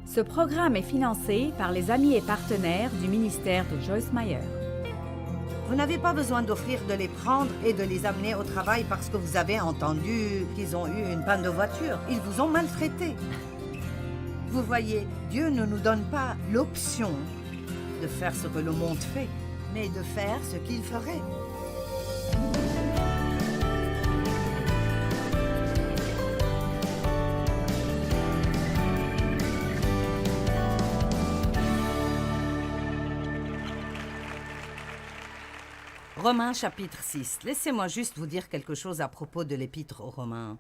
Ce programme est financé par les amis et partenaires du ministère de Joyce Meyer. Vous n'avez pas besoin d'offrir de les prendre et de les amener au travail parce que vous avez entendu qu'ils ont eu une panne de voiture. Ils vous ont maltraité. Vous voyez, Dieu ne nous donne pas l'option de faire ce que le monde fait, mais de faire ce qu'il ferait. Romains chapitre 6. Laissez-moi juste vous dire quelque chose à propos de l'épître aux Romains.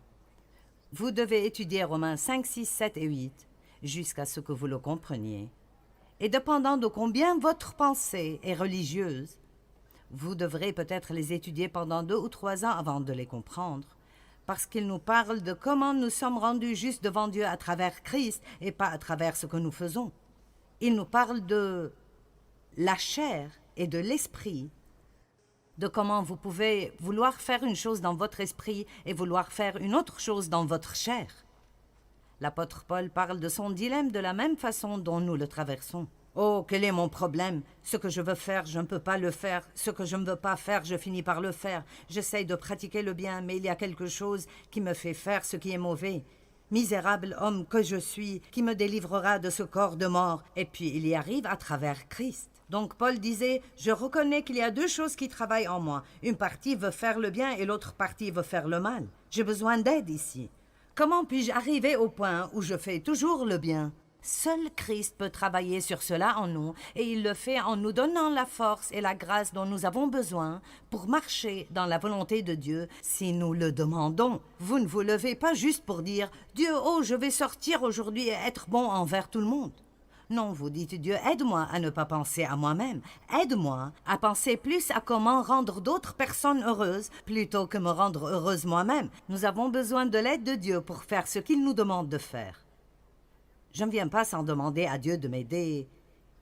Vous devez étudier Romains 5, 6, 7 et 8 jusqu'à ce que vous le compreniez. Et dépendant de combien votre pensée est religieuse, vous devrez peut-être les étudier pendant 2 ou 3 ans avant de les comprendre, parce qu'ils nous parlent de comment nous sommes rendus justes devant Dieu à travers Christ et pas à travers ce que nous faisons. Ils nous parlent de la chair et de l'esprit, de comment vous pouvez vouloir faire une chose dans votre esprit et vouloir faire une autre chose dans votre chair. L'apôtre Paul parle de son dilemme de la même façon dont nous le traversons. « Oh, quel est mon problème? Ce que je veux faire, je ne peux pas le faire. Ce que je ne veux pas faire, je finis par le faire. J'essaye de pratiquer le bien, mais il y a quelque chose qui me fait faire ce qui est mauvais. Misérable homme que je suis, qui me délivrera de ce corps de mort? » Et puis il y arrive à travers Christ. Donc Paul disait, je reconnais qu'il y a 2 choses qui travaillent en moi. Une partie veut faire le bien et l'autre partie veut faire le mal. J'ai besoin d'aide ici. Comment puis-je arriver au point où je fais toujours le bien? Seul Christ peut travailler sur cela en nous, et il le fait en nous donnant la force et la grâce dont nous avons besoin pour marcher dans la volonté de Dieu si nous le demandons. Vous ne vous levez pas juste pour dire « Dieu, oh, je vais sortir aujourd'hui et être bon envers tout le monde ». Non, vous dites, Dieu, aide-moi à ne pas penser à moi-même. Aide-moi à penser plus à comment rendre d'autres personnes heureuses plutôt que me rendre heureuse moi-même. Nous avons besoin de l'aide de Dieu pour faire ce qu'il nous demande de faire. Je ne viens pas sans demander à Dieu de m'aider.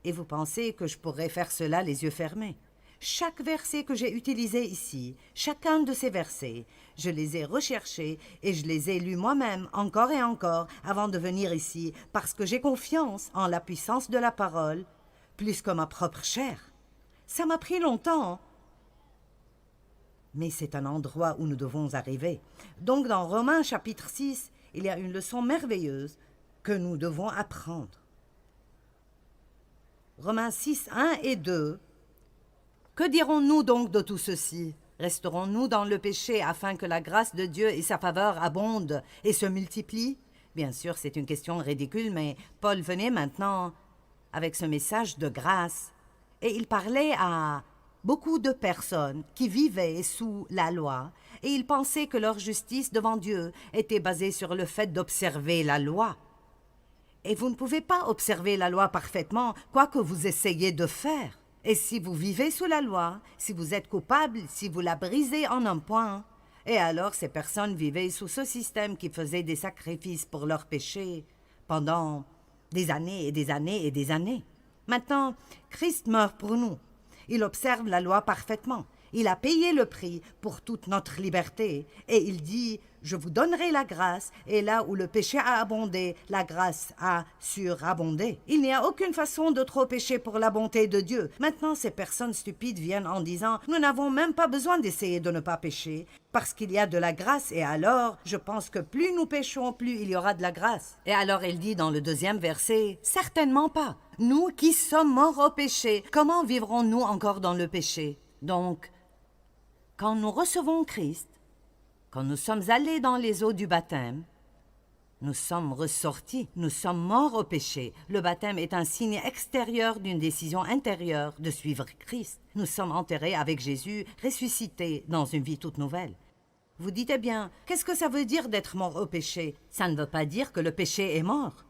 Et vous pensez que je pourrais faire cela les yeux fermés? Chaque verset que j'ai utilisé ici, chacun de ces versets, je les ai recherchés et je les ai lus moi-même encore et encore avant de venir ici parce que j'ai confiance en la puissance de la parole plus que ma propre chair. Ça m'a pris longtemps, mais c'est un endroit où nous devons arriver. Donc dans Romains chapitre 6, il y a une leçon merveilleuse que nous devons apprendre. Romains 6, 1 et 2. Que dirons-nous donc de tout ceci? Resterons-nous dans le péché afin que la grâce de Dieu et sa faveur abondent et se multiplient? Bien sûr, c'est une question ridicule, mais Paul venait maintenant avec ce message de grâce. Et il parlait à beaucoup de personnes qui vivaient sous la loi, et ils pensaient que leur justice devant Dieu était basée sur le fait d'observer la loi. Et vous ne pouvez pas observer la loi parfaitement, quoi que vous essayiez de faire. Et si vous vivez sous la loi, si vous êtes coupable, si vous la brisez en un point, et alors ces personnes vivaient sous ce système qui faisait des sacrifices pour leurs péchés pendant des années et des années et des années. Maintenant, Christ meurt pour nous. Il observe la loi parfaitement. Il a payé le prix pour toute notre liberté. Et il dit, je vous donnerai la grâce, et là où le péché a abondé, la grâce a surabondé. Il n'y a aucune façon de trop pécher pour la bonté de Dieu. Maintenant, ces personnes stupides viennent en disant, nous n'avons même pas besoin d'essayer de ne pas pécher, parce qu'il y a de la grâce, et alors, je pense que plus nous péchons, plus il y aura de la grâce. Et alors, il dit dans le 2e verset, certainement pas. Nous qui sommes morts au péché, comment vivrons-nous encore dans le péché? Donc, quand nous recevons Christ, quand nous sommes allés dans les eaux du baptême, nous sommes ressortis, nous sommes morts au péché. Le baptême est un signe extérieur d'une décision intérieure de suivre Christ. Nous sommes enterrés avec Jésus, ressuscités dans une vie toute nouvelle. Vous dites, eh bien, qu'est-ce que ça veut dire d'être mort au péché? Ça ne veut pas dire que le péché est mort.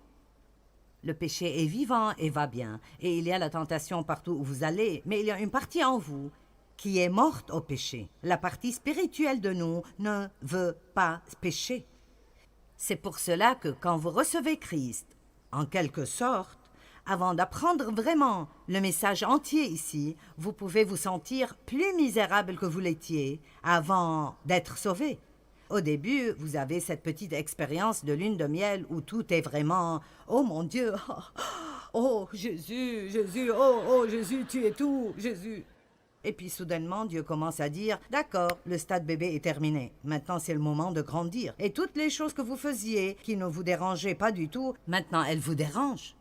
Le péché est vivant et va bien, et il y a la tentation partout où vous allez, mais il y a une partie en vous qui est morte au péché. La partie spirituelle de nous ne veut pas pécher. C'est pour cela que quand vous recevez Christ, en quelque sorte, avant d'apprendre vraiment le message entier ici, vous pouvez vous sentir plus misérable que vous l'étiez avant d'être sauvé. Au début, vous avez cette petite expérience de lune de miel où tout est vraiment « Oh mon Dieu, oh Jésus, Jésus, oh Jésus, tu es tout, Jésus !» Et puis soudainement, Dieu commence à dire « D'accord, le stade bébé est terminé. Maintenant, c'est le moment de grandir. Et toutes les choses que vous faisiez, qui ne vous dérangeaient pas du tout, maintenant, elles vous dérangent. »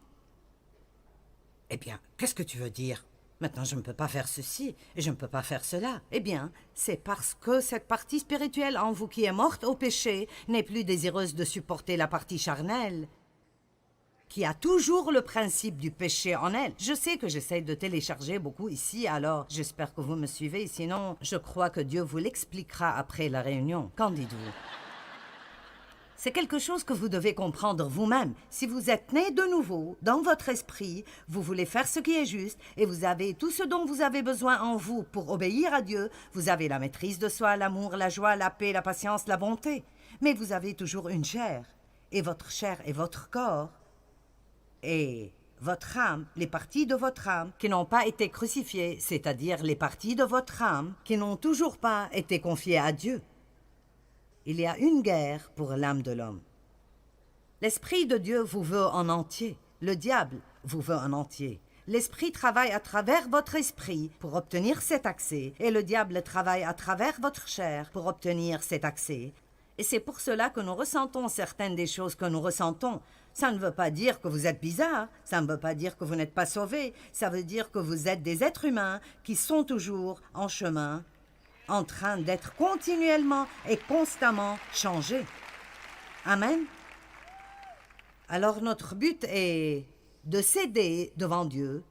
Eh bien, qu'est-ce que tu veux dire? Maintenant, je ne peux pas faire ceci et je ne peux pas faire cela. Eh bien, c'est parce que cette partie spirituelle en vous qui est morte au péché n'est plus désireuse de supporter la partie charnelle, qui a toujours le principe du péché en elle. Je sais que j'essaie de télécharger beaucoup ici, alors j'espère que vous me suivez. Sinon, je crois que Dieu vous l'expliquera après la réunion. Qu'en dites-vous? C'est quelque chose que vous devez comprendre vous-même. Si vous êtes né de nouveau, dans votre esprit, vous voulez faire ce qui est juste et vous avez tout ce dont vous avez besoin en vous pour obéir à Dieu, vous avez la maîtrise de soi, l'amour, la joie, la paix, la patience, la bonté. Mais vous avez toujours une chair, et votre chair est votre corps. Et votre âme, les parties de votre âme qui n'ont pas été crucifiées, c'est-à-dire les parties de votre âme qui n'ont toujours pas été confiées à Dieu. Il y a une guerre pour l'âme de l'homme. L'Esprit de Dieu vous veut en entier. Le diable vous veut en entier. L'Esprit travaille à travers votre esprit pour obtenir cet accès, et le diable travaille à travers votre chair pour obtenir cet accès. Et c'est pour cela que nous ressentons certaines des choses que nous ressentons. Ça ne veut pas dire que vous êtes bizarre, ça ne veut pas dire que vous n'êtes pas sauvés, ça veut dire que vous êtes des êtres humains qui sont toujours en chemin, en train d'être continuellement et constamment changés. Amen. Alors notre but est de céder devant Dieu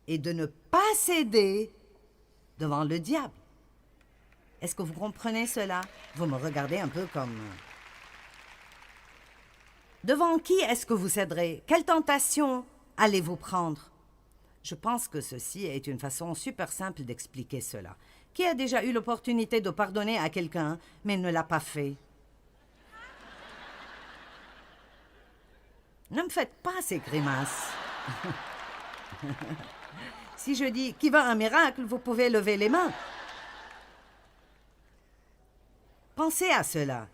et de ne pas céder devant le diable. Est-ce que vous comprenez cela? Vous me regardez un peu comme... Devant qui est-ce que vous céderez? Quelle tentation allez-vous prendre? Je pense que ceci est une façon super simple d'expliquer cela. Qui a déjà eu l'opportunité de pardonner à quelqu'un, mais ne l'a pas fait? Ne me faites pas ces grimaces. Si je dis « Qui veut un miracle ?» vous pouvez lever les mains. Pensez à cela.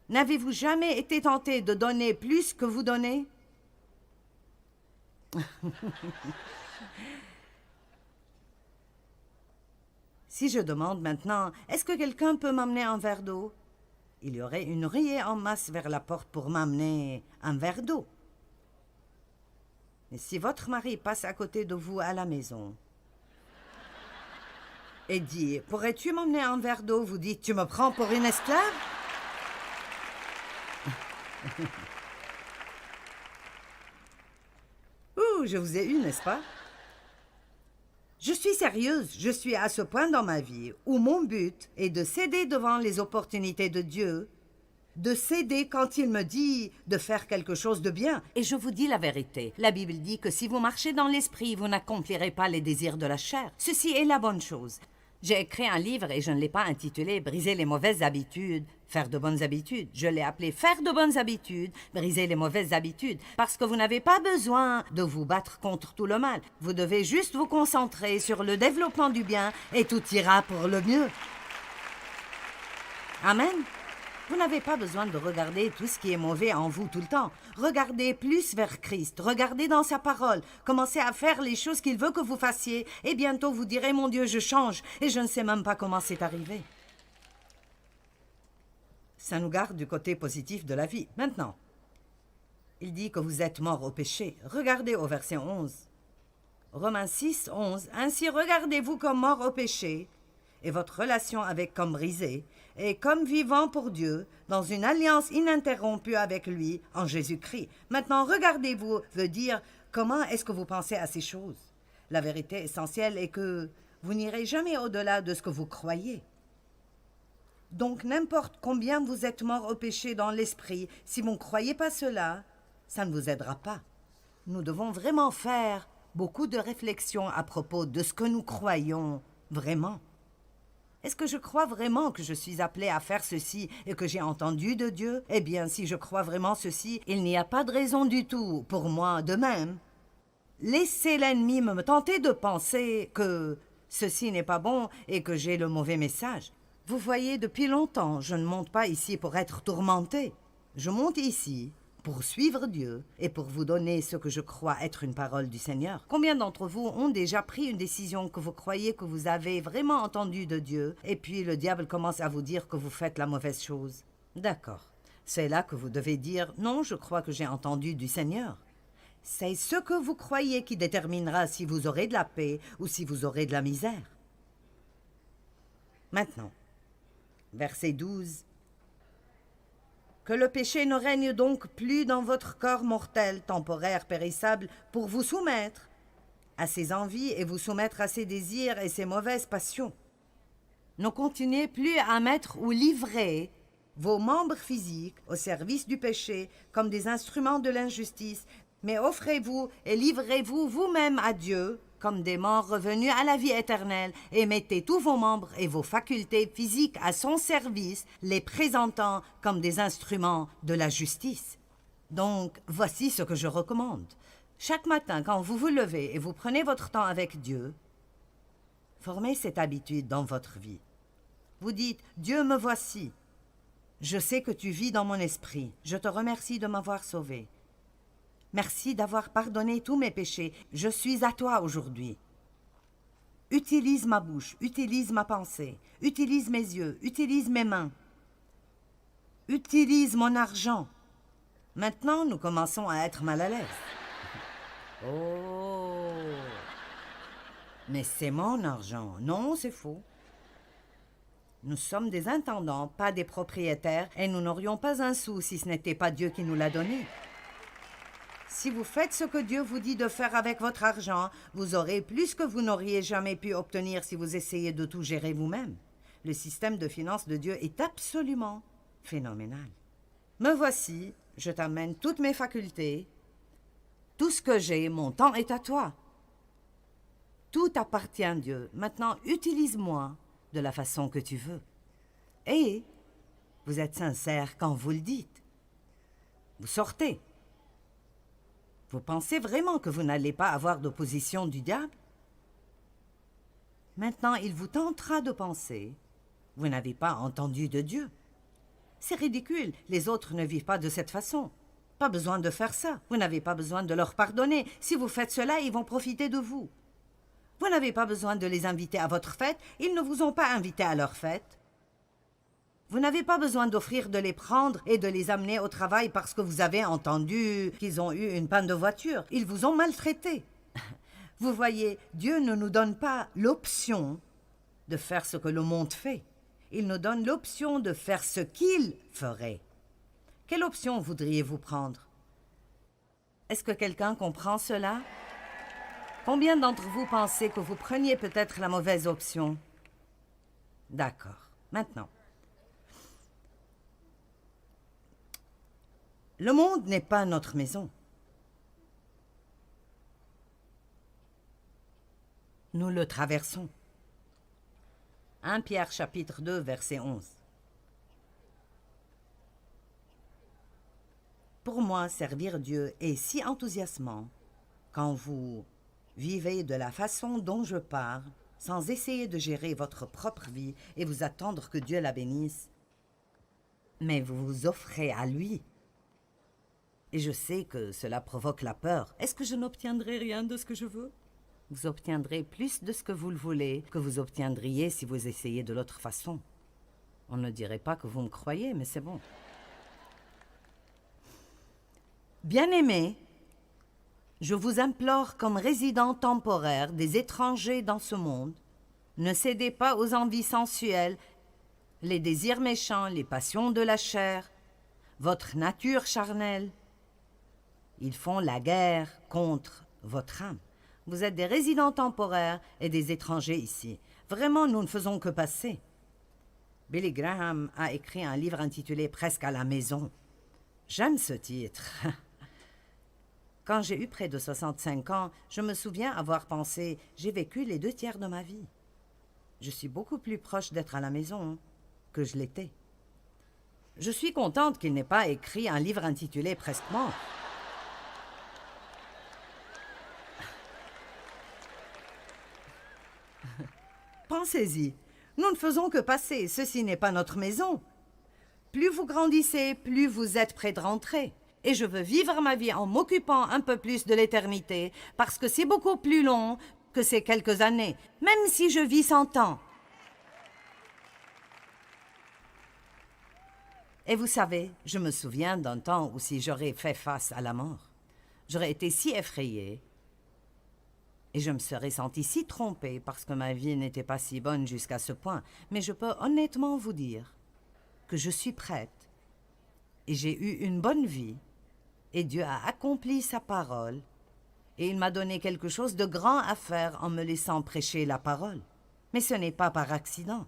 N'avez-vous jamais été tenté de donner plus que vous donnez? Si je demande maintenant, est-ce que quelqu'un peut m'amener un verre d'eau? Il y aurait une ruée en masse vers la porte pour m'amener un verre d'eau. Mais si votre mari passe à côté de vous à la maison et dit « Pourrais-tu m'emmener un verre d'eau ?» vous dites « Tu me prends pour une esclave ?» Ouh, je vous ai eu, n'est-ce pas? Je suis sérieuse, je suis à ce point dans ma vie où mon but est de céder devant les opportunités de Dieu, de céder quand il me dit de faire quelque chose de bien. Et je vous dis la vérité, la Bible dit que si vous marchez dans l'esprit, vous n'accomplirez pas les désirs de la chair. Ceci est la bonne chose. J'ai écrit un livre et je ne l'ai pas intitulé « Briser les mauvaises habitudes, faire de bonnes habitudes ». Je l'ai appelé « Faire de bonnes habitudes, briser les mauvaises habitudes ». Parce que vous n'avez pas besoin de vous battre contre tout le mal. Vous devez juste vous concentrer sur le développement du bien et tout ira pour le mieux. Amen. Vous n'avez pas besoin de regarder tout ce qui est mauvais en vous tout le temps. Regardez plus vers Christ, regardez dans sa parole, commencez à faire les choses qu'il veut que vous fassiez, et bientôt vous direz « Mon Dieu, je change » et je ne sais même pas comment c'est arrivé. Ça nous garde du côté positif de la vie. Maintenant, il dit que vous êtes morts au péché. Regardez au verset 11. Romains 6, 11. « Ainsi regardez-vous comme morts au péché, et votre relation avec comme brisée, et comme vivant pour Dieu, dans une alliance ininterrompue avec lui, en Jésus-Christ. Maintenant, regardez-vous veut dire comment est-ce que vous pensez à ces choses. La vérité essentielle est que vous n'irez jamais au-delà de ce que vous croyez. Donc, n'importe combien vous êtes mort au péché dans l'esprit, si vous ne croyez pas cela, ça ne vous aidera pas. Nous devons vraiment faire beaucoup de réflexions à propos de ce que nous croyons vraiment. Est-ce que je crois vraiment que je suis appelé à faire ceci et que j'ai entendu de Dieu? Eh bien, si je crois vraiment ceci, il n'y a pas de raison du tout pour moi de même. Laissez l'ennemi me tenter de penser que ceci n'est pas bon et que j'ai le mauvais message. Vous voyez, depuis longtemps, je ne monte pas ici pour être tourmenté. Je monte ici pour suivre Dieu et pour vous donner ce que je crois être une parole du Seigneur. Combien d'entre vous ont déjà pris une décision que vous croyez que vous avez vraiment entendue de Dieu et puis le diable commence à vous dire que vous faites la mauvaise chose? D'accord. C'est là que vous devez dire « Non, je crois que j'ai entendu du Seigneur ». C'est ce que vous croyez qui déterminera si vous aurez de la paix ou si vous aurez de la misère. Maintenant, verset 12. Que le péché ne règne donc plus dans votre corps mortel, temporaire, périssable, pour vous soumettre à ses envies et vous soumettre à ses désirs et ses mauvaises passions. Ne continuez plus à mettre ou livrer vos membres physiques au service du péché comme des instruments de l'injustice, mais offrez-vous et livrez-vous vous-même à Dieu comme des morts revenus à la vie éternelle, et mettez tous vos membres et vos facultés physiques à son service, les présentant comme des instruments de la justice. Donc, voici ce que je recommande. Chaque matin, quand vous vous levez et vous prenez votre temps avec Dieu, formez cette habitude dans votre vie. Vous dites « Dieu, me voici. Je sais que tu vis dans mon esprit. Je te remercie de m'avoir sauvé. Merci d'avoir pardonné tous mes péchés. Je suis à toi aujourd'hui. Utilise ma bouche, utilise ma pensée, utilise mes yeux, utilise mes mains. Utilise mon argent. » Maintenant, nous commençons à être mal à l'aise. Oh! Mais c'est mon argent. Non, c'est faux. Nous sommes des intendants, pas des propriétaires, et nous n'aurions pas un sou si ce n'était pas Dieu qui nous l'a donné. Si vous faites ce que Dieu vous dit de faire avec votre argent, vous aurez plus que vous n'auriez jamais pu obtenir si vous essayez de tout gérer vous-même. Le système de finances de Dieu est absolument phénoménal. Me voici, je t'amène toutes mes facultés. Tout ce que j'ai, mon temps est à toi. Tout appartient à Dieu. Maintenant, utilise-moi de la façon que tu veux. Et vous êtes sincère quand vous le dites. Vous sortez. Vous pensez vraiment que vous n'allez pas avoir d'opposition du diable? Maintenant, il vous tentera de penser. Vous n'avez pas entendu de Dieu. C'est ridicule, les autres ne vivent pas de cette façon. Pas besoin de faire ça, vous n'avez pas besoin de leur pardonner. Si vous faites cela, ils vont profiter de vous. Vous n'avez pas besoin de les inviter à votre fête, ils ne vous ont pas invité à leur fête. Vous n'avez pas besoin d'offrir de les prendre et de les amener au travail parce que vous avez entendu qu'ils ont eu une panne de voiture. Ils vous ont maltraité. Vous voyez, Dieu ne nous donne pas l'option de faire ce que le monde fait. Il nous donne l'option de faire ce qu'il ferait. Quelle option voudriez-vous prendre? Est-ce que quelqu'un comprend cela? Combien d'entre vous pensez que vous preniez peut-être la mauvaise option? D'accord. Maintenant. Le monde n'est pas notre maison. Nous le traversons. 1 Pierre chapitre 2, verset 11. Pour moi, servir Dieu est si enthousiasmant quand vous vivez de la façon dont je parle, sans essayer de gérer votre propre vie et vous attendre que Dieu la bénisse, mais vous vous offrez à lui. Et je sais que cela provoque la peur. Est-ce que je n'obtiendrai rien de ce que je veux? Vous obtiendrez plus de ce que vous le voulez que vous obtiendriez si vous essayez de l'autre façon. On ne dirait pas que vous me croyez, mais c'est bon. Bien-aimés, je vous implore comme résidents temporaires des étrangers dans ce monde, ne cédez pas aux envies sensuelles, les désirs méchants, les passions de la chair, votre nature charnelle. Ils font la guerre contre votre âme. Vous êtes des résidents temporaires et des étrangers ici. Vraiment, nous ne faisons que passer. Billy Graham a écrit un livre intitulé « Presque à la maison ». J'aime ce titre. Quand j'ai eu près de 65 ans, je me souviens avoir pensé « J'ai vécu les 2 tiers de ma vie. Je suis beaucoup plus proche d'être à la maison que je l'étais. » Je suis contente qu'il n'ait pas écrit un livre intitulé « Presque mort ». Pensez-y, Nous ne faisons que passer, ceci n'est pas notre maison. Plus vous grandissez, plus vous êtes près de rentrer. Et je veux vivre ma vie en m'occupant un peu plus de l'éternité, parce que c'est beaucoup plus long que ces quelques années, même si je vis 100 ans. Et vous savez, je me souviens d'un temps où si j'aurais fait face à la mort, j'aurais été si effrayée et je me serais sentie si trompée parce que ma vie n'était pas si bonne jusqu'à ce point. Mais je peux honnêtement vous dire que je suis prête et j'ai eu une bonne vie et Dieu a accompli sa parole et il m'a donné quelque chose de grand à faire en me laissant prêcher la parole. Mais ce n'est pas par accident.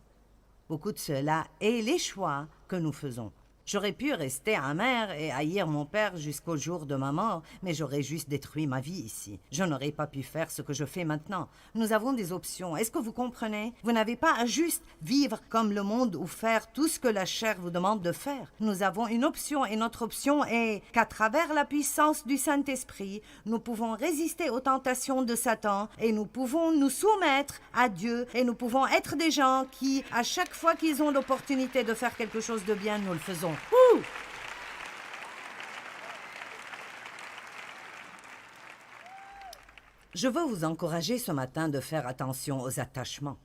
Beaucoup de cela est les choix que nous faisons. J'aurais pu rester amère et haïr mon père jusqu'au jour de ma mort, mais j'aurais juste détruit ma vie ici. Je n'aurais pas pu faire ce que je fais maintenant. Nous avons des options. Est-ce que vous comprenez? Vous n'avez pas à juste vivre comme le monde ou faire tout ce que la chair vous demande de faire. Nous avons une option et notre option est qu'à travers la puissance du Saint-Esprit, nous pouvons résister aux tentations de Satan et nous pouvons nous soumettre à Dieu et nous pouvons être des gens qui, à chaque fois qu'ils ont l'opportunité de faire quelque chose de bien, nous le faisons. Ouh! Je veux vous encourager ce matin de faire attention aux attachements.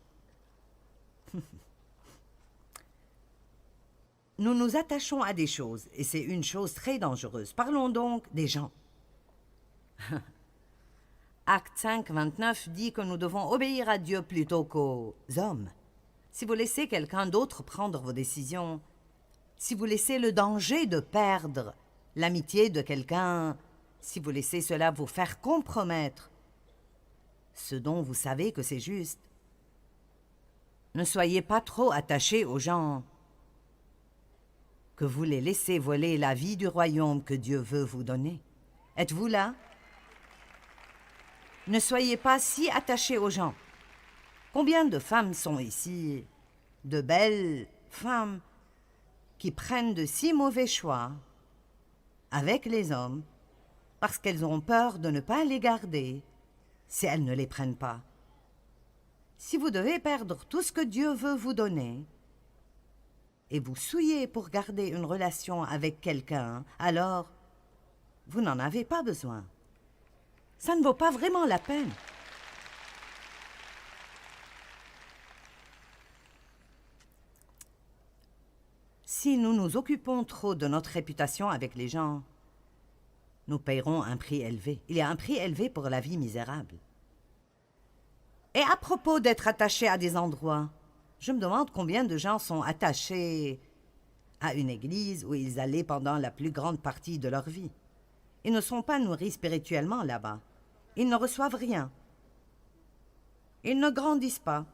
Nous nous attachons à des choses et c'est une chose très dangereuse. Parlons donc des gens. Acte 5, 29 dit que nous devons obéir à Dieu plutôt qu'aux hommes. Si vous laissez quelqu'un d'autre prendre vos décisions, si vous laissez le danger de perdre l'amitié de quelqu'un, si vous laissez cela vous faire compromettre ce dont vous savez que c'est juste, ne soyez pas trop attachés aux gens, que vous les laissez voler la vie du royaume que Dieu veut vous donner. Êtes-vous là? Ne soyez pas si attachés aux gens. Combien de femmes sont ici, de belles femmes, qui prennent de si mauvais choix avec les hommes parce qu'elles ont peur de ne pas les garder si elles ne les prennent pas. Si vous devez perdre tout ce que Dieu veut vous donner et vous souillez pour garder une relation avec quelqu'un, alors vous n'en avez pas besoin. Ça ne vaut pas vraiment la peine. Si nous nous occupons trop de notre réputation avec les gens, nous paierons un prix élevé. Il y a un prix élevé pour la vie misérable. Et à propos d'être attaché à des endroits, je me demande combien de gens sont attachés à une église où ils allaient pendant la plus grande partie de leur vie. Ils ne sont pas nourris spirituellement là-bas. Ils ne reçoivent rien. Ils ne grandissent pas.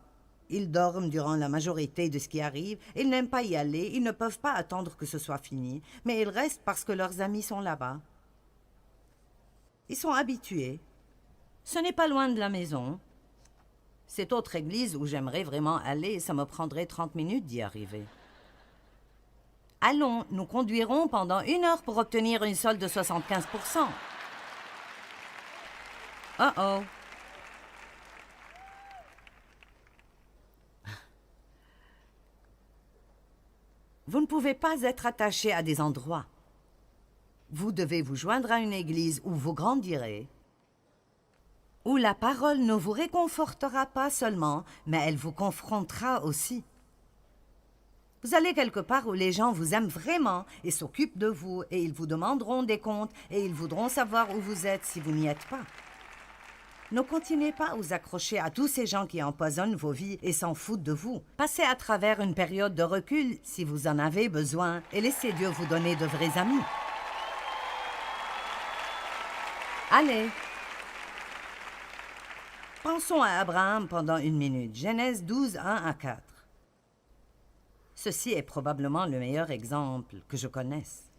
Ils dorment durant la majorité de ce qui arrive, ils n'aiment pas y aller, ils ne peuvent pas attendre que ce soit fini, mais ils restent parce que leurs amis sont là-bas. Ils sont habitués. Ce n'est pas loin de la maison. Cette autre église où j'aimerais vraiment aller, ça me prendrait 30 minutes d'y arriver. Allons, nous conduirons pendant 1 heure pour obtenir une solde de 75%. Oh! Vous ne pouvez pas être attaché à des endroits. Vous devez vous joindre à une église où vous grandirez, où la parole ne vous réconfortera pas seulement, mais elle vous confrontera aussi. Vous allez quelque part où les gens vous aiment vraiment et s'occupent de vous, et ils vous demanderont des comptes, et ils voudront savoir où vous êtes si vous n'y êtes pas. Ne continuez pas à vous accrocher à tous ces gens qui empoisonnent vos vies et s'en foutent de vous. Passez à travers une période de recul si vous en avez besoin et laissez Dieu vous donner de vrais amis. Allez. Pensons à Abraham pendant 1 minute. Genèse 12, 1 à 4. Ceci est probablement le meilleur exemple que je connaisse.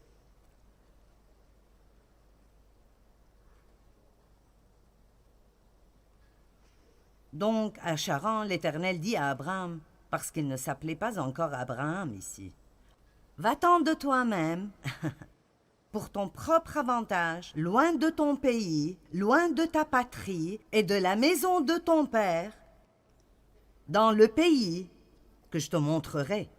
Donc, à Charan, l'Éternel dit à Abraham, parce qu'il ne s'appelait pas encore Abraham ici, « Va-t'en de toi-même, pour ton propre avantage, loin de ton pays, loin de ta patrie et de la maison de ton père, dans le pays que je te montrerai.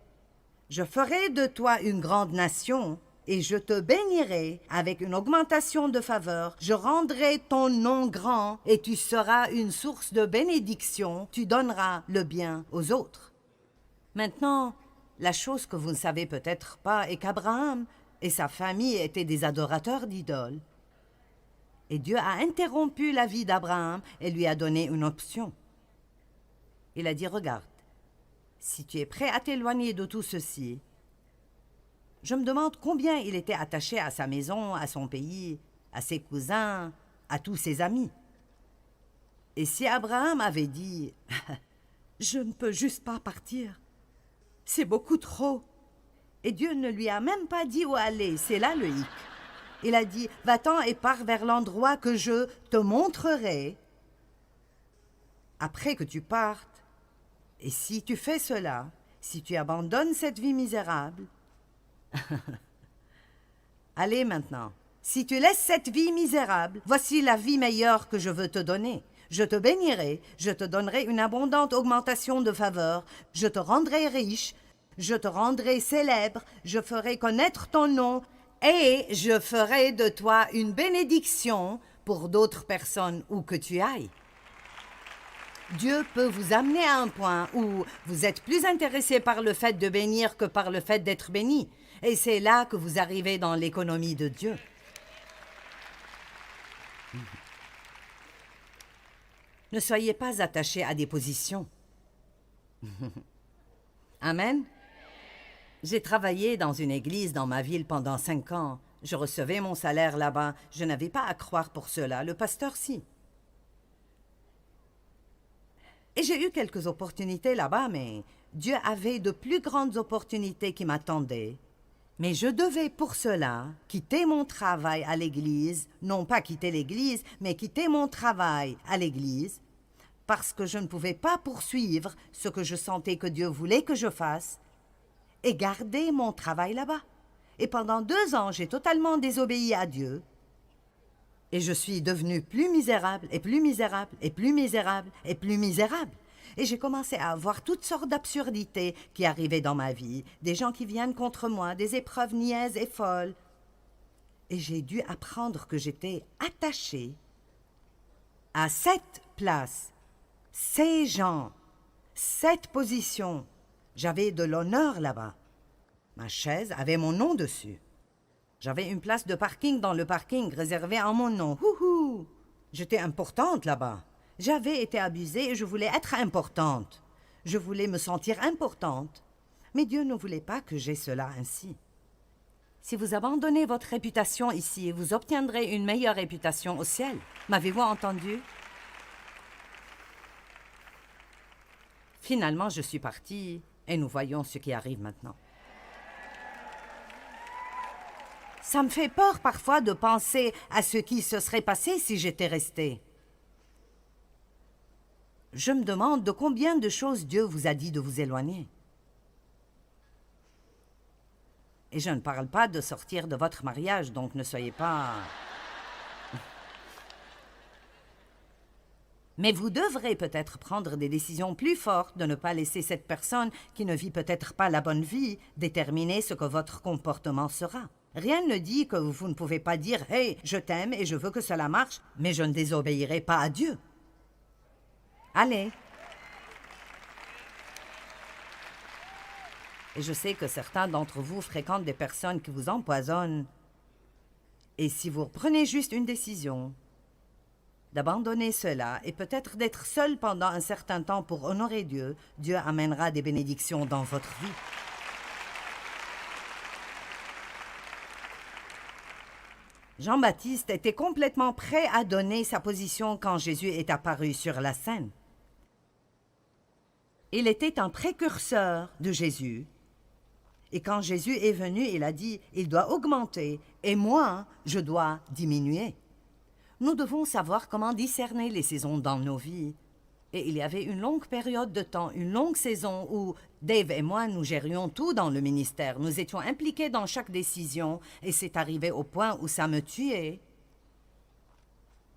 Je ferai de toi une grande nation, et je te bénirai avec une augmentation de faveur. Je rendrai ton nom grand, et tu seras une source de bénédiction. Tu donneras le bien aux autres. Maintenant, la chose que vous ne savez peut-être pas est qu'Abraham et sa famille étaient des adorateurs d'idoles. Et Dieu a interrompu la vie d'Abraham et lui a donné une option. Il a dit, regarde, si tu es prêt à t'éloigner de tout ceci, je me demande combien il était attaché à sa maison, à son pays, à ses cousins, à tous ses amis. Et si Abraham avait dit, je ne peux juste pas partir, c'est beaucoup trop. Et Dieu ne lui a même pas dit où aller, c'est là le hic. Il a dit, va-t'en et pars vers l'endroit que je te montrerai. Après que tu partes, et si tu fais cela, si tu abandonnes cette vie misérable, allez maintenant, si tu laisses cette vie misérable, voici la vie meilleure que je veux te donner. Je te bénirai, je te donnerai une abondante augmentation de faveur, je te rendrai riche, je te rendrai célèbre, je ferai connaître ton nom, et je ferai de toi une bénédiction pour d'autres personnes où que tu ailles. Dieu peut vous amener à un point où vous êtes plus intéressé par le fait de bénir que par le fait d'être béni. Et c'est là que vous arrivez dans l'économie de Dieu. Ne soyez pas attachés à des positions. Amen. J'ai travaillé dans une église dans ma ville pendant 5 ans. Je recevais mon salaire là-bas. Je n'avais pas à croire pour cela. Le pasteur, si. Et j'ai eu quelques opportunités là-bas, mais Dieu avait de plus grandes opportunités qui m'attendaient. Mais je devais pour cela quitter mon travail à l'église, non pas quitter l'église, mais quitter mon travail à l'église, parce que je ne pouvais pas poursuivre ce que je sentais que Dieu voulait que je fasse, et garder mon travail là-bas. Et pendant 2 ans, j'ai totalement désobéi à Dieu. Et je suis devenue plus misérable, et plus misérable, et plus misérable, et plus misérable. Et j'ai commencé à avoir toutes sortes d'absurdités qui arrivaient dans ma vie, des gens qui viennent contre moi, des épreuves niaises et folles. Et j'ai dû apprendre que j'étais attachée à cette place, ces gens, cette position. J'avais de l'honneur là-bas. Ma chaise avait mon nom dessus. J'avais une place de parking dans le parking réservée en mon nom. Houhou! J'étais importante là-bas. J'avais été abusée et je voulais être importante. Je voulais me sentir importante. Mais Dieu ne voulait pas que j'aie cela ainsi. Si vous abandonnez votre réputation ici, vous obtiendrez une meilleure réputation au ciel. M'avez-vous entendu? Finalement, je suis partie et nous voyons ce qui arrive maintenant. Ça me fait peur parfois de penser à ce qui se serait passé si j'étais restée. Je me demande de combien de choses Dieu vous a dit de vous éloigner. Et je ne parle pas de sortir de votre mariage, donc ne soyez pas... Mais vous devrez peut-être prendre des décisions plus fortes de ne pas laisser cette personne qui ne vit peut-être pas la bonne vie déterminer ce que votre comportement sera. Rien ne dit que vous ne pouvez pas dire « Hey, je t'aime et je veux que cela marche, mais je ne désobéirai pas à Dieu. » Allez. Et je sais que certains d'entre vous fréquentent des personnes qui vous empoisonnent. Et si vous prenez juste une décision d'abandonner cela et peut-être d'être seul pendant un certain temps pour honorer Dieu, Dieu amènera des bénédictions dans votre vie. Jean-Baptiste était complètement prêt à donner sa position quand Jésus est apparu sur la scène. Il était un précurseur de Jésus. Et quand Jésus est venu, il a dit « Il doit augmenter et moi, je dois diminuer ». Nous devons savoir comment discerner les saisons dans nos vies. Et il y avait une longue période de temps, une longue saison où Dave et moi, nous gérions tout dans le ministère. Nous étions impliqués dans chaque décision et c'est arrivé au point où ça me tuait.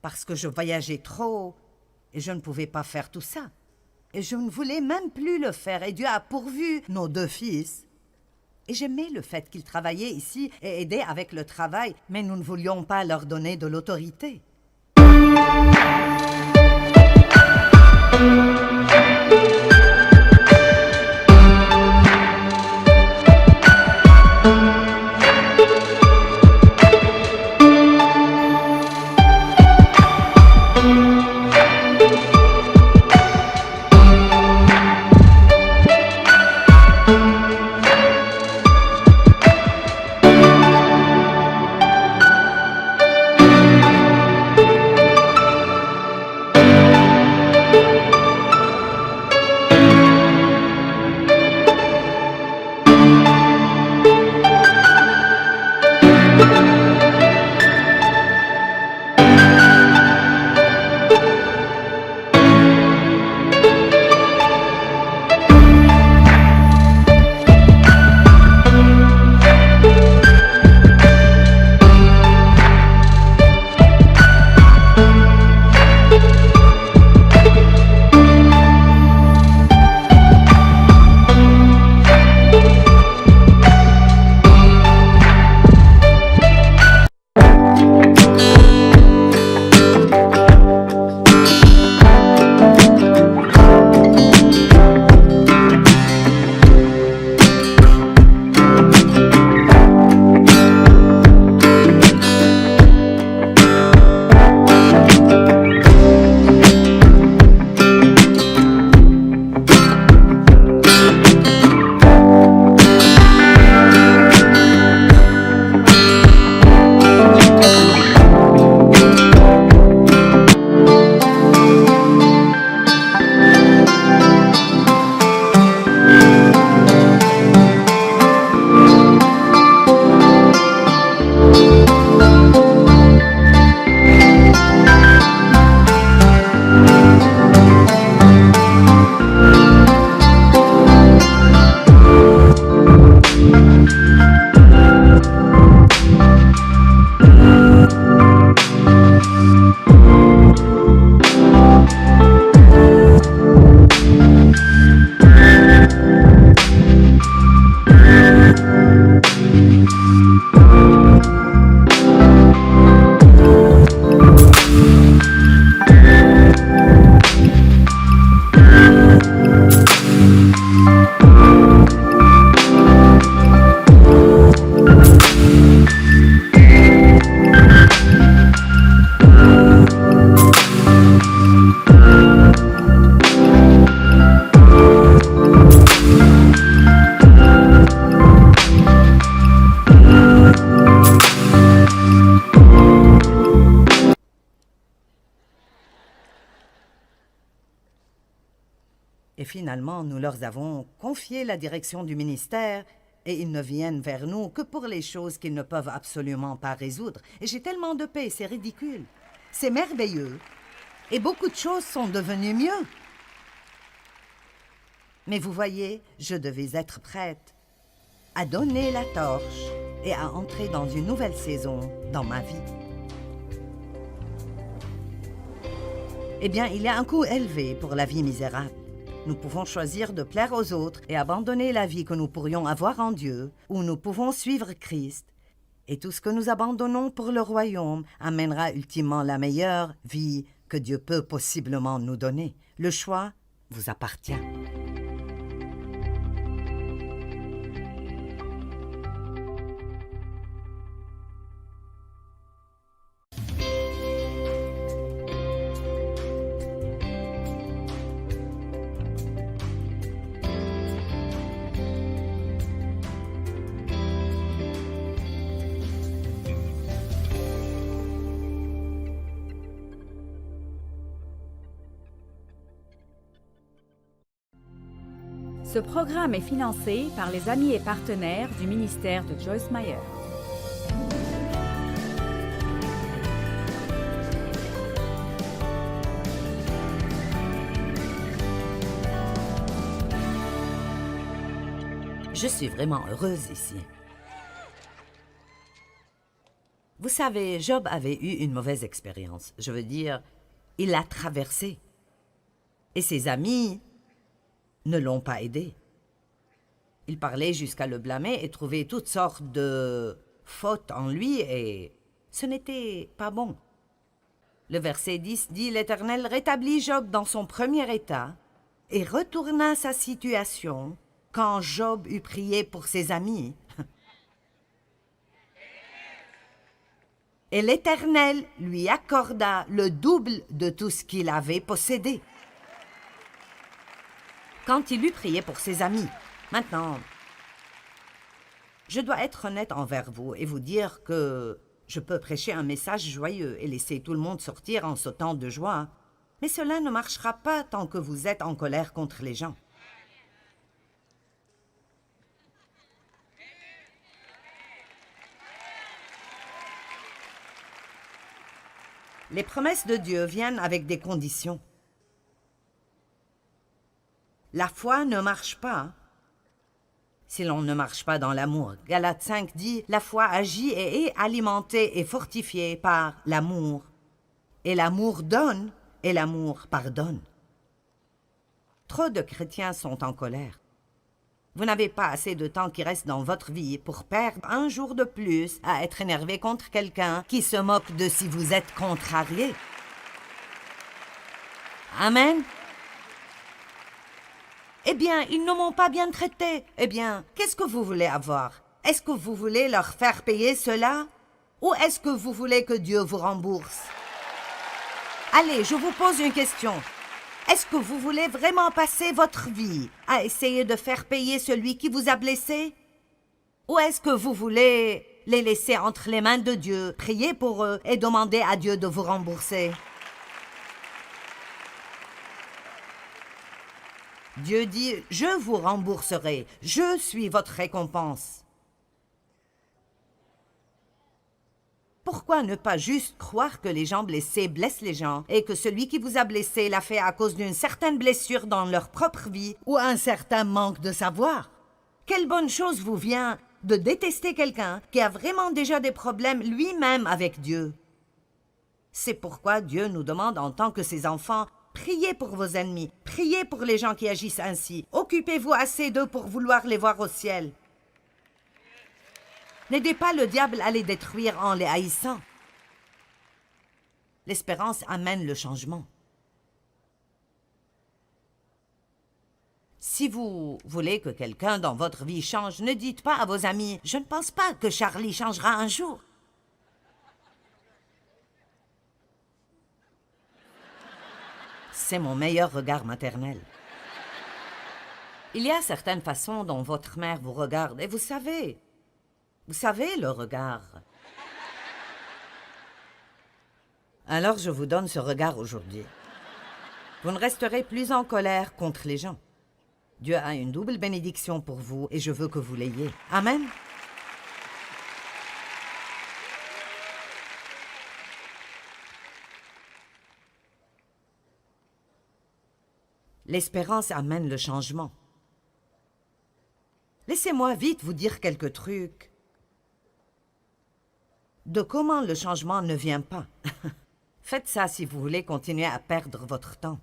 Parce que je voyageais trop et je ne pouvais pas faire tout ça. Et je ne voulais même plus le faire, et Dieu a pourvu nos 2 fils. Et j'aimais le fait qu'ils travaillaient ici et aidaient avec le travail, mais nous ne voulions pas leur donner de l'autorité. Et finalement, nous leur avons confié la direction du ministère et ils ne viennent vers nous que pour les choses qu'ils ne peuvent absolument pas résoudre. Et j'ai tellement de paix, c'est ridicule. C'est merveilleux. Et beaucoup de choses sont devenues mieux. Mais vous voyez, je devais être prête à donner la torche et à entrer dans une nouvelle saison dans ma vie. Eh bien, il y a un coût élevé pour la vie misérable. Nous pouvons choisir de plaire aux autres et abandonner la vie que nous pourrions avoir en Dieu, ou nous pouvons suivre Christ. Et tout ce que nous abandonnons pour le royaume amènera ultimement la meilleure vie que Dieu peut possiblement nous donner. Le choix vous appartient. Ce programme est financé par les amis et partenaires du ministère de Joyce Meyer. Je suis vraiment heureuse ici. Vous savez, Job avait eu une mauvaise expérience. Je veux dire, il l'a traversée. Et ses amis ne l'ont pas aidé. Ils parlaient jusqu'à le blâmer et trouvaient toutes sortes de fautes en lui et ce n'était pas bon. Le verset 10 dit « L'Éternel rétablit Job dans son premier état et retourna sa situation quand Job eut prié pour ses amis. Et l'Éternel lui accorda le double de tout ce qu'il avait possédé. » Quand il eut prié pour ses amis. Maintenant, je dois être honnête envers vous et vous dire que je peux prêcher un message joyeux et laisser tout le monde sortir en sautant de joie, mais cela ne marchera pas tant que vous êtes en colère contre les gens. Les promesses de Dieu viennent avec des conditions. La foi ne marche pas si l'on ne marche pas dans l'amour. Galates 5 dit « La foi agit et est alimentée et fortifiée par l'amour. Et l'amour donne, et l'amour pardonne. » Trop de chrétiens sont en colère. Vous n'avez pas assez de temps qui reste dans votre vie pour perdre un jour de plus à être énervé contre quelqu'un qui se moque de si vous êtes contrarié. Amen. Eh bien, ils ne m'ont pas bien traité. Eh bien, qu'est-ce que vous voulez avoir? Est-ce que vous voulez leur faire payer cela? Ou est-ce que vous voulez que Dieu vous rembourse? Allez, je vous pose une question. Est-ce que vous voulez vraiment passer votre vie à essayer de faire payer celui qui vous a blessé? Ou est-ce que vous voulez les laisser entre les mains de Dieu, prier pour eux et demander à Dieu de vous rembourser? Dieu dit « Je vous rembourserai, je suis votre récompense. » Pourquoi ne pas juste croire que les gens blessés blessent les gens et que celui qui vous a blessé l'a fait à cause d'une certaine blessure dans leur propre vie ou un certain manque de savoir? Quelle bonne chose vous vient de détester quelqu'un qui a vraiment déjà des problèmes lui-même avec Dieu? C'est pourquoi Dieu nous demande en tant que ses enfants: priez pour vos ennemis, priez pour les gens qui agissent ainsi. Occupez-vous assez d'eux pour vouloir les voir au ciel. N'aidez pas le diable à les détruire en les haïssant. L'espérance amène le changement. Si vous voulez que quelqu'un dans votre vie change, ne dites pas à vos amis « Je ne pense pas que Charlie changera un jour. » C'est mon meilleur regard maternel. Il y a certaines façons dont votre mère vous regarde, et vous savez le regard. Alors je vous donne ce regard aujourd'hui. Vous ne resterez plus en colère contre les gens. Dieu a une double bénédiction pour vous, et je veux que vous l'ayez. Amen. L'espérance amène le changement. Laissez-moi vite vous dire quelques trucs de comment le changement ne vient pas. Faites ça si vous voulez continuer à perdre votre temps.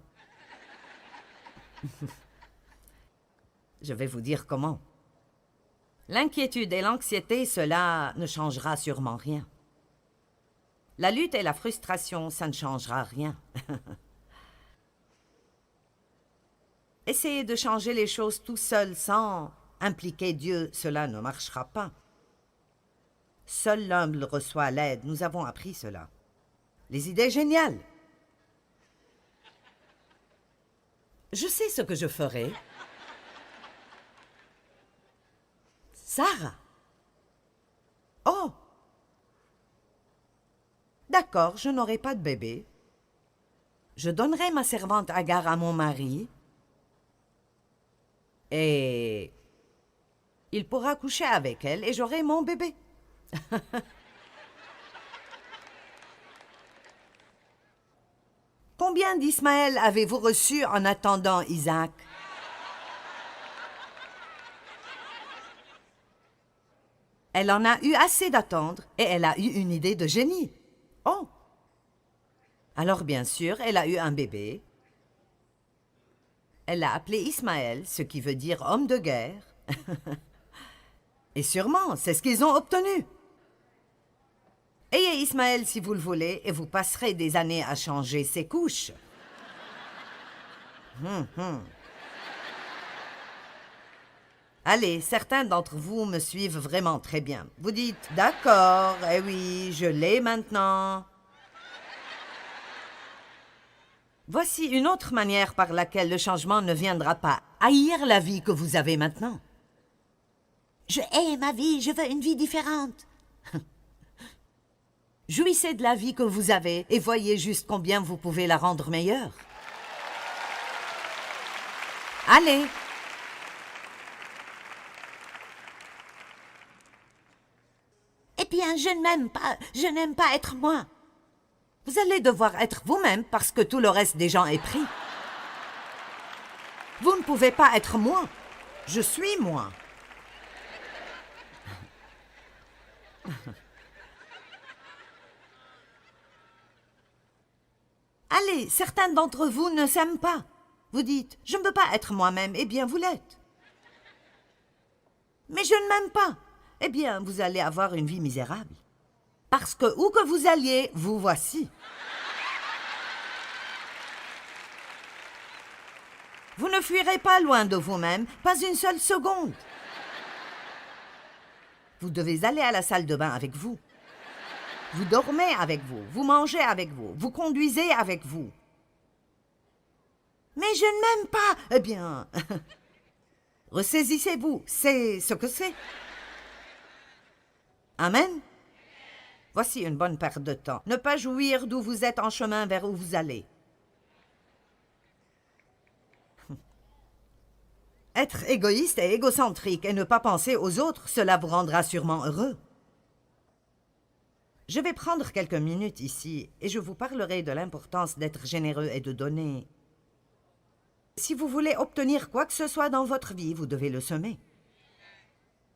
Je vais vous dire comment. L'inquiétude et l'anxiété, cela ne changera sûrement rien. La lutte et la frustration, ça ne changera rien. Essayez de changer les choses tout seul sans impliquer Dieu, cela ne marchera pas. Seul l'humble reçoit l'aide, nous avons appris cela. Les idées géniales. Je sais ce que je ferai. Sarah. Oh. D'accord, je n'aurai pas de bébé. Je donnerai ma servante Agar à mon mari. Et il pourra coucher avec elle et j'aurai mon bébé. Combien d'Ismaël avez-vous reçu en attendant Isaac? Elle en a eu assez d'attendre et elle a eu une idée de génie. Oh! Alors bien sûr, elle a eu un bébé. Elle l'a appelé Ismaël, ce qui veut dire homme de guerre. Et sûrement, c'est ce qu'ils ont obtenu. Ayez Ismaël si vous le voulez, et vous passerez des années à changer ses couches. Allez, certains d'entre vous me suivent vraiment très bien. Vous dites, d'accord, eh oui, je l'ai maintenant. Voici une autre manière par laquelle le changement ne viendra pas. Haïr la vie que vous avez maintenant. Je hais ma vie, je veux une vie différente. Jouissez de la vie que vous avez et voyez juste combien vous pouvez la rendre meilleure. Allez! Eh bien, je n'aime pas être moi. Vous allez devoir être vous-même parce que tout le reste des gens est pris. Vous ne pouvez pas être moi. Je suis moi. Allez, certains d'entre vous ne s'aiment pas. Vous dites, je ne veux pas être moi-même. Eh bien, vous l'êtes. Mais je ne m'aime pas. Eh bien, vous allez avoir une vie misérable. Parce que où que vous alliez, vous voici. Vous ne fuirez pas loin de vous-même, pas une seule seconde. Vous devez aller à la salle de bain avec vous. Vous dormez avec vous, vous mangez avec vous, vous conduisez avec vous. Mais je ne m'aime pas. Eh bien, ressaisissez-vous, c'est ce que c'est. Amen. Voici une bonne perte de temps. Ne pas jouir d'où vous êtes en chemin vers où vous allez. Être égoïste et égocentrique et ne pas penser aux autres, cela vous rendra sûrement heureux. Je vais prendre quelques minutes ici et je vous parlerai de l'importance d'être généreux et de donner. Si vous voulez obtenir quoi que ce soit dans votre vie, vous devez le semer.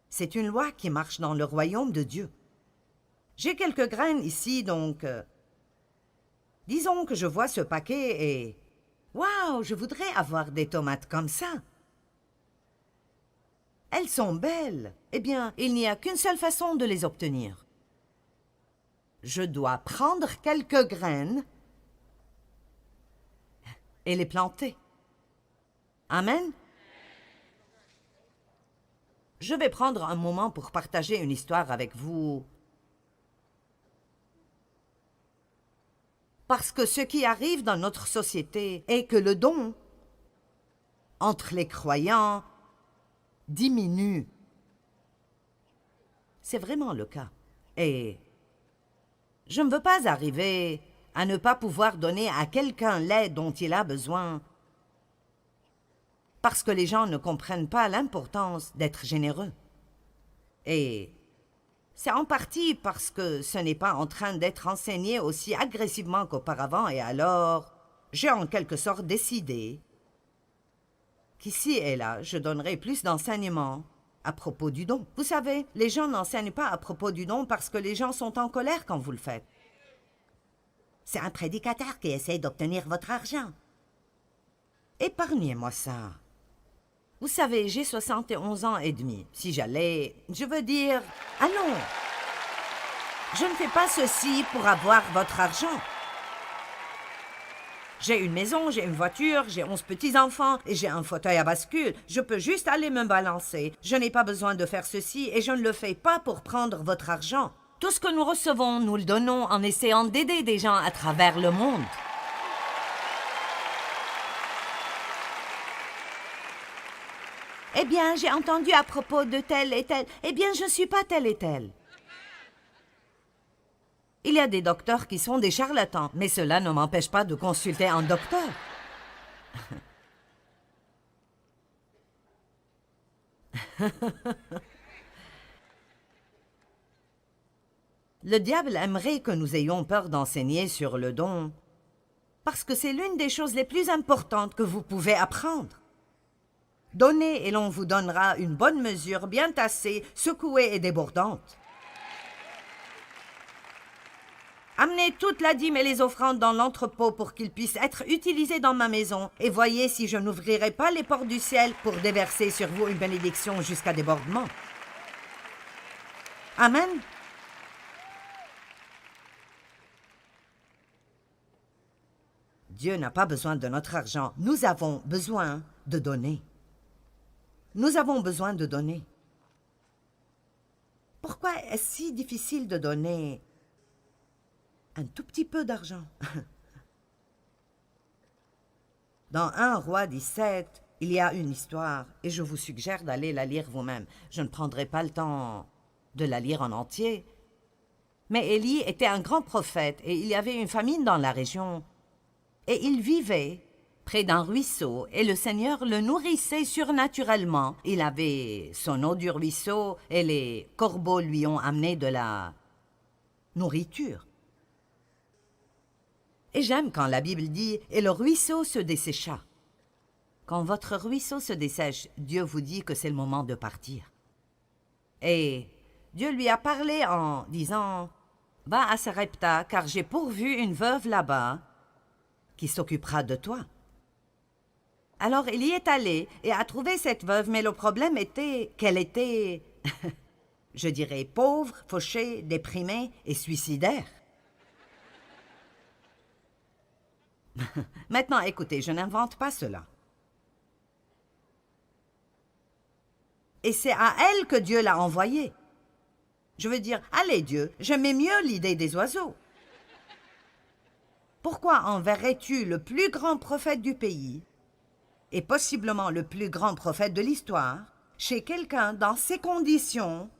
C'est une loi qui marche dans le royaume de Dieu. J'ai quelques graines ici, donc... disons que je vois ce paquet et... Waouh, je voudrais avoir des tomates comme ça. Elles sont belles. Eh bien, il n'y a qu'une seule façon de les obtenir. Je dois prendre quelques graines et les planter. Amen. Je vais prendre un moment pour partager une histoire avec vous. Parce que ce qui arrive dans notre société est que le don entre les croyants diminue. C'est vraiment le cas. Et je ne veux pas arriver à ne pas pouvoir donner à quelqu'un l'aide dont il a besoin parce que les gens ne comprennent pas l'importance d'être généreux. Et c'est en partie parce que ce n'est pas en train d'être enseigné aussi agressivement qu'auparavant, et alors j'ai en quelque sorte décidé qu'ici et là, je donnerai plus d'enseignements à propos du don. Vous savez, les gens n'enseignent pas à propos du don parce que les gens sont en colère quand vous le faites. C'est un prédicateur qui essaie d'obtenir votre argent. Épargnez-moi ça. Vous savez, j'ai 71 ans et demi. Si j'allais, je veux dire, allons. Je ne fais pas ceci pour avoir votre argent. J'ai une maison, j'ai une voiture, j'ai 11 petits-enfants et j'ai un fauteuil à bascule. Je peux juste aller me balancer. Je n'ai pas besoin de faire ceci et je ne le fais pas pour prendre votre argent. Tout ce que nous recevons, nous le donnons en essayant d'aider des gens à travers le monde. Eh bien, j'ai entendu à propos de tel et tel. Eh bien, je ne suis pas tel et tel. Il y a des docteurs qui sont des charlatans, mais cela ne m'empêche pas de consulter un docteur. Le diable aimerait que nous ayons peur d'enseigner sur le don, parce que c'est l'une des choses les plus importantes que vous pouvez apprendre. Donnez et l'on vous donnera une bonne mesure, bien tassée, secouée et débordante. Amenez toute la dîme et les offrandes dans l'entrepôt pour qu'ils puissent être utilisés dans ma maison, et voyez si je n'ouvrirai pas les portes du ciel pour déverser sur vous une bénédiction jusqu'à débordement. Amen. Dieu n'a pas besoin de notre argent. Nous avons besoin de donner. Nous avons besoin de donner. Pourquoi est-ce si difficile de donner un tout petit peu d'argent? Dans 1 Roi 17, il y a une histoire, et je vous suggère d'aller la lire vous-même. Je ne prendrai pas le temps de la lire en entier. Mais Élie était un grand prophète, et il y avait une famine dans la région. Et il vivait près d'un ruisseau, et le Seigneur le nourrissait surnaturellement. Il avait son eau du ruisseau, et les corbeaux lui ont amené de la nourriture. Et j'aime quand la Bible dit « Et le ruisseau se dessécha ». Quand votre ruisseau se dessèche, Dieu vous dit que c'est le moment de partir. Et Dieu lui a parlé en disant « Va à Sarepta, car j'ai pourvu une veuve là-bas qui s'occupera de toi. » Alors il y est allé et a trouvé cette veuve, mais le problème était qu'elle était, je dirais, pauvre, fauchée, déprimée et suicidaire. Maintenant, écoutez, je n'invente pas cela. Et c'est à elle que Dieu l'a envoyée. Je veux dire, allez Dieu, j'aimais mieux l'idée des oiseaux. Pourquoi enverrais-tu le plus grand prophète du pays, et possiblement le plus grand prophète de l'histoire, chez quelqu'un dans ces conditions,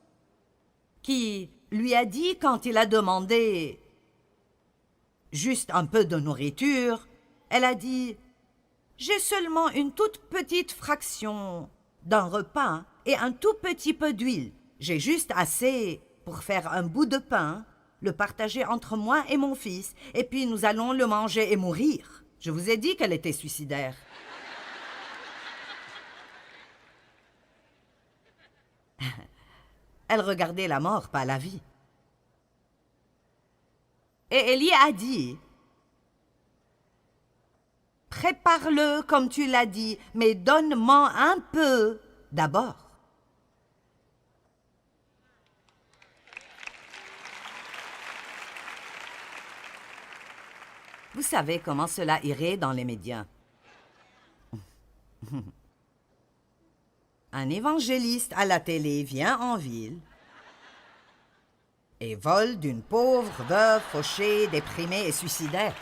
qui lui a dit quand il a demandé juste un peu de nourriture, elle a dit « J'ai seulement une toute petite fraction d'un repas et un tout petit peu d'huile. J'ai juste assez pour faire un bout de pain, le partager entre moi et mon fils, et puis nous allons le manger et mourir. » Je vous ai dit qu'elle était suicidaire. Elle regardait la mort, pas la vie. Et Élie a dit « Prépare-le comme tu l'as dit, mais donne-moi un peu d'abord. » Vous savez comment cela irait dans les médias. Un évangéliste à la télé vient en ville et vole d'une pauvre veuve fauchée, déprimée et suicidaire.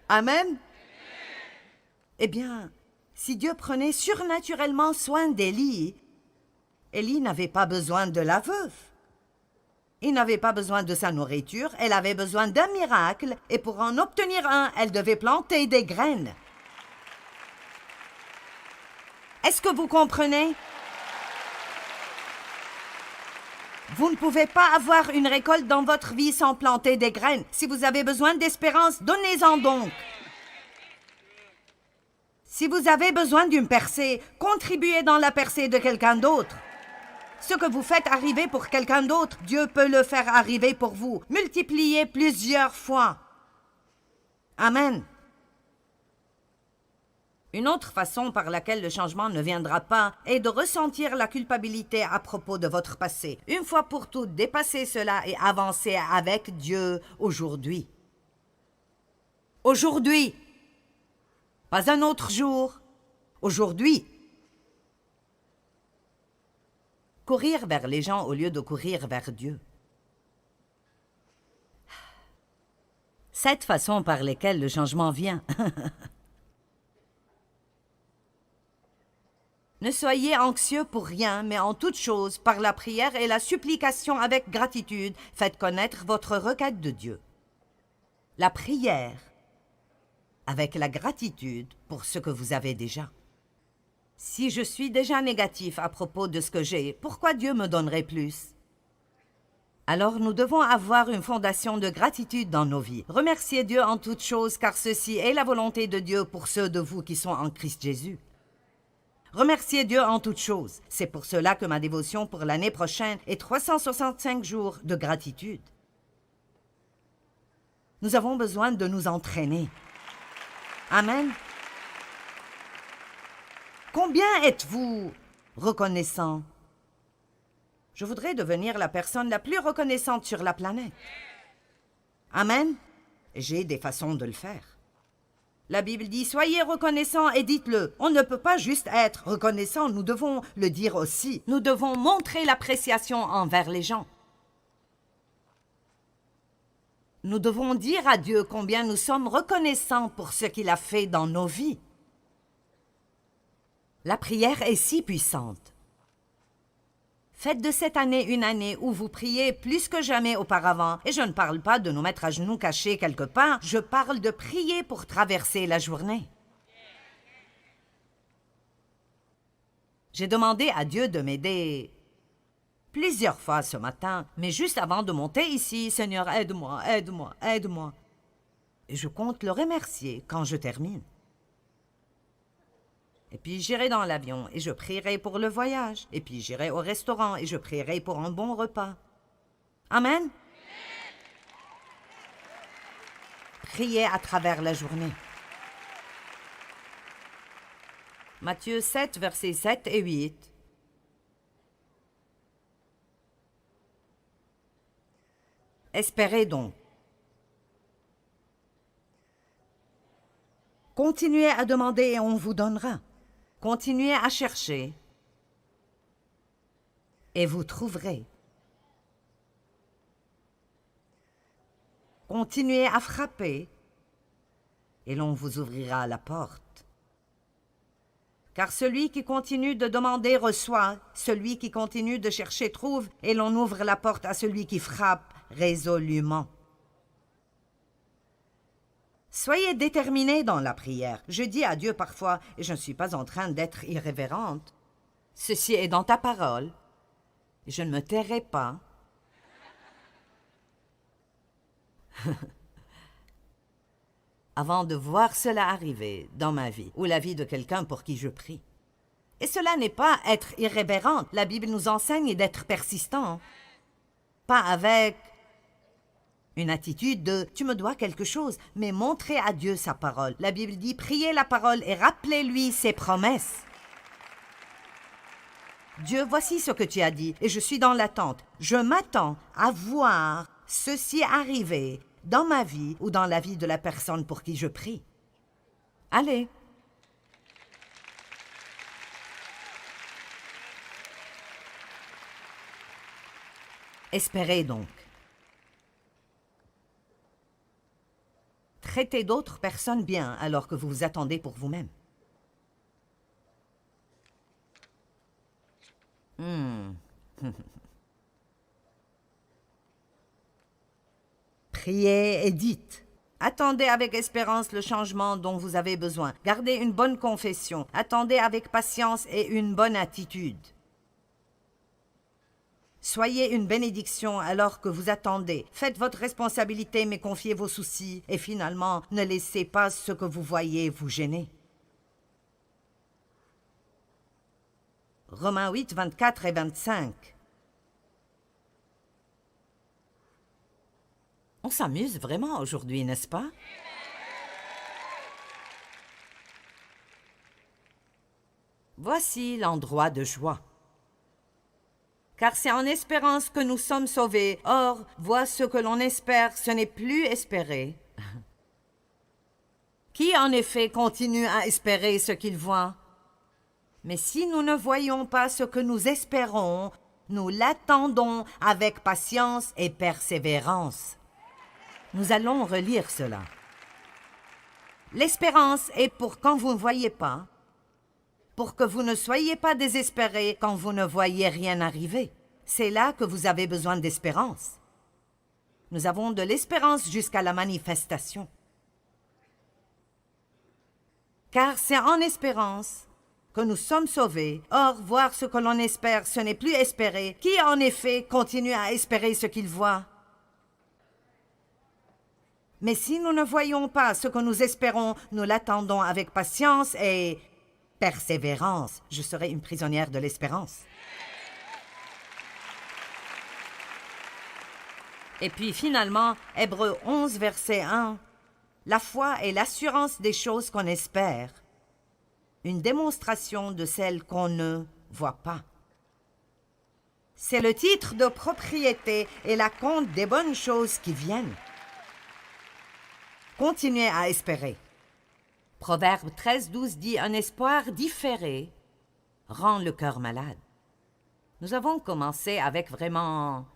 Amen. Eh bien, si Dieu prenait surnaturellement soin d'Élie, Élie n'avait pas besoin de la veuve. Il n'avait pas besoin de sa nourriture, elle avait besoin d'un miracle, et pour en obtenir un, elle devait planter des graines. Est-ce que vous comprenez? Vous ne pouvez pas avoir une récolte dans votre vie sans planter des graines. Si vous avez besoin d'espérance, donnez-en donc. Si vous avez besoin d'une percée, contribuez dans la percée de quelqu'un d'autre. Ce que vous faites arriver pour quelqu'un d'autre, Dieu peut le faire arriver pour vous. Multipliez plusieurs fois. Amen. Une autre façon par laquelle le changement ne viendra pas est de ressentir la culpabilité à propos de votre passé. Une fois pour toutes, dépassez cela et avancez avec Dieu aujourd'hui. Aujourd'hui. Pas un autre jour. Aujourd'hui. Courir vers les gens au lieu de courir vers Dieu. Cette façon par laquelle le changement vient. Ne soyez anxieux pour rien, mais en toute chose, par la prière et la supplication avec gratitude, faites connaître votre requête de Dieu. La prière avec la gratitude pour ce que vous avez déjà. Si je suis déjà négatif à propos de ce que j'ai, pourquoi Dieu me donnerait plus? Alors nous devons avoir une fondation de gratitude dans nos vies. Remerciez Dieu en toutes choses, car ceci est la volonté de Dieu pour ceux de vous qui sont en Christ Jésus. Remerciez Dieu en toutes choses. C'est pour cela que ma dévotion pour l'année prochaine est 365 jours de gratitude. Nous avons besoin de nous entraîner. Amen. Combien êtes-vous reconnaissant? Je voudrais devenir la personne la plus reconnaissante sur la planète. Amen. J'ai des façons de le faire. La Bible dit « Soyez reconnaissants et dites-le ». On ne peut pas juste être reconnaissant, nous devons le dire aussi. Nous devons montrer l'appréciation envers les gens. Nous devons dire à Dieu combien nous sommes reconnaissants pour ce qu'il a fait dans nos vies. La prière est si puissante. Faites de cette année une année où vous priez plus que jamais auparavant. Et je ne parle pas de nous mettre à genoux cachés quelque part, je parle de prier pour traverser la journée. J'ai demandé à Dieu de m'aider plusieurs fois ce matin, mais juste avant de monter ici, « Seigneur, aide-moi, aide-moi, aide-moi ». Et je compte le remercier quand je termine. Et puis j'irai dans l'avion et je prierai pour le voyage. Et puis j'irai au restaurant et je prierai pour un bon repas. Amen. Priez à travers la journée. Matthieu 7, versets 7 et 8. Espérez donc. Continuez à demander et on vous donnera. Continuez à chercher et vous trouverez. Continuez à frapper et l'on vous ouvrira la porte. Car celui qui continue de demander reçoit, celui qui continue de chercher trouve, et l'on ouvre la porte à celui qui frappe résolument. Soyez déterminés dans la prière. Je dis à Dieu parfois, et je ne suis pas en train d'être irrévérente, « Ceci est dans ta parole, et je ne me tairai pas. » Avant de voir cela arriver dans ma vie, ou la vie de quelqu'un pour qui je prie. Et cela n'est pas être irrévérente. La Bible nous enseigne d'être persistant. Pas avec une attitude de « tu me dois quelque chose », mais montrez à Dieu sa parole. La Bible dit « priez la parole et rappelez-lui ses promesses ». Dieu, voici ce que tu as dit, et je suis dans l'attente. Je m'attends à voir ceci arriver dans ma vie ou dans la vie de la personne pour qui je prie. Allez. Espérez donc. Traitez d'autres personnes bien alors que vous vous attendez pour vous-même. Priez et dites. Attendez avec espérance le changement dont vous avez besoin. Gardez une bonne confession. Attendez avec patience et une bonne attitude. Soyez une bénédiction alors que vous attendez. Faites votre responsabilité, mais confiez vos soucis. Et finalement, ne laissez pas ce que vous voyez vous gêner. Romains 8, 24 et 25. On s'amuse vraiment aujourd'hui, n'est-ce pas? Voici l'endroit de joie. Car c'est en espérance que nous sommes sauvés. Or, vois ce que l'on espère, ce n'est plus espérer. Qui en effet continue à espérer ce qu'il voit? Mais si nous ne voyons pas ce que nous espérons, nous l'attendons avec patience et persévérance. Nous allons relire cela. L'espérance est pour quand vous ne voyez pas, pour que vous ne soyez pas désespérés quand vous ne voyez rien arriver. C'est là que vous avez besoin d'espérance. Nous avons de l'espérance jusqu'à la manifestation. Car c'est en espérance que nous sommes sauvés. Or, voir ce que l'on espère, ce n'est plus espérer. Qui, en effet, continue à espérer ce qu'il voit? Mais si nous ne voyons pas ce que nous espérons, nous l'attendons avec patience et persévérance. Je serai une prisonnière de l'espérance. Et puis finalement, Hébreux 11, verset 1. La foi est l'assurance des choses qu'on espère, une démonstration de celles qu'on ne voit pas. C'est le titre de propriété et la compte des bonnes choses qui viennent. Continuez à espérer. Proverbe 13, 12 dit « Un espoir différé rend le cœur malade ». Nous avons commencé avec vraiment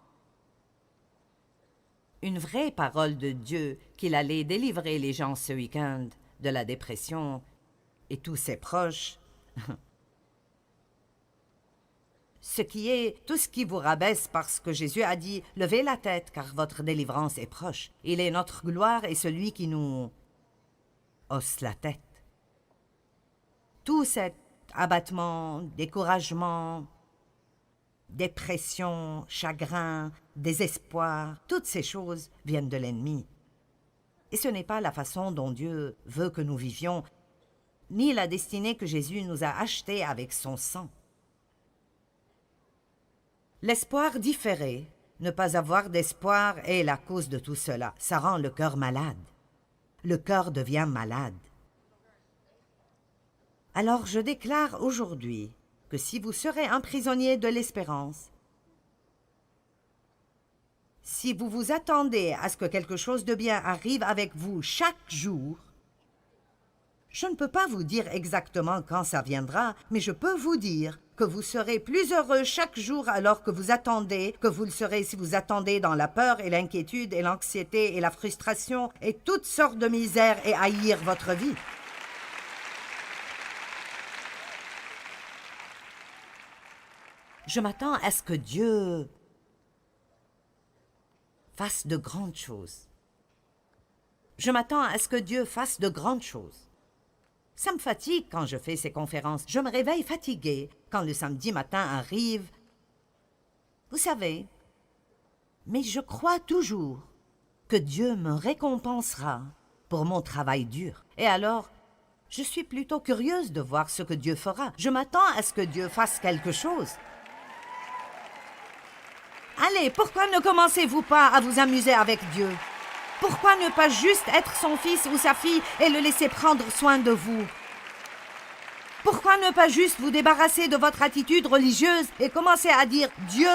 une vraie parole de Dieu qu'il allait délivrer les gens ce week-end de la dépression et tous ses proches. Ce qui est tout ce qui vous rabaisse parce que Jésus a dit « Levez la tête car votre délivrance est proche ». Il est notre gloire et celui qui nous hausse la tête. Tout cet abattement, découragement, dépression, chagrin, désespoir, toutes ces choses viennent de l'ennemi. Et ce n'est pas la façon dont Dieu veut que nous vivions, ni la destinée que Jésus nous a achetée avec son sang. L'espoir différé, ne pas avoir d'espoir est la cause de tout cela. Ça rend le cœur malade. Le cœur devient malade. Alors je déclare aujourd'hui que si vous serez un prisonnier de l'espérance, si vous vous attendez à ce que quelque chose de bien arrive avec vous chaque jour, je ne peux pas vous dire exactement quand ça viendra, mais je peux vous dire que vous serez plus heureux chaque jour alors que vous attendez, que vous le serez si vous attendez dans la peur et l'inquiétude et l'anxiété et la frustration et toutes sortes de misères et haïr votre vie. Je m'attends à ce que Dieu fasse de grandes choses. Je m'attends à ce que Dieu fasse de grandes choses. Ça me fatigue quand je fais ces conférences. Je me réveille fatiguée quand le samedi matin arrive. Vous savez, mais je crois toujours que Dieu me récompensera pour mon travail dur. Et alors, je suis plutôt curieuse de voir ce que Dieu fera. Je m'attends à ce que Dieu fasse quelque chose. Allez, pourquoi ne commencez-vous pas à vous amuser avec Dieu? Pourquoi ne pas juste être son fils ou sa fille et le laisser prendre soin de vous? Pourquoi ne pas juste vous débarrasser de votre attitude religieuse et commencer à dire « Dieu,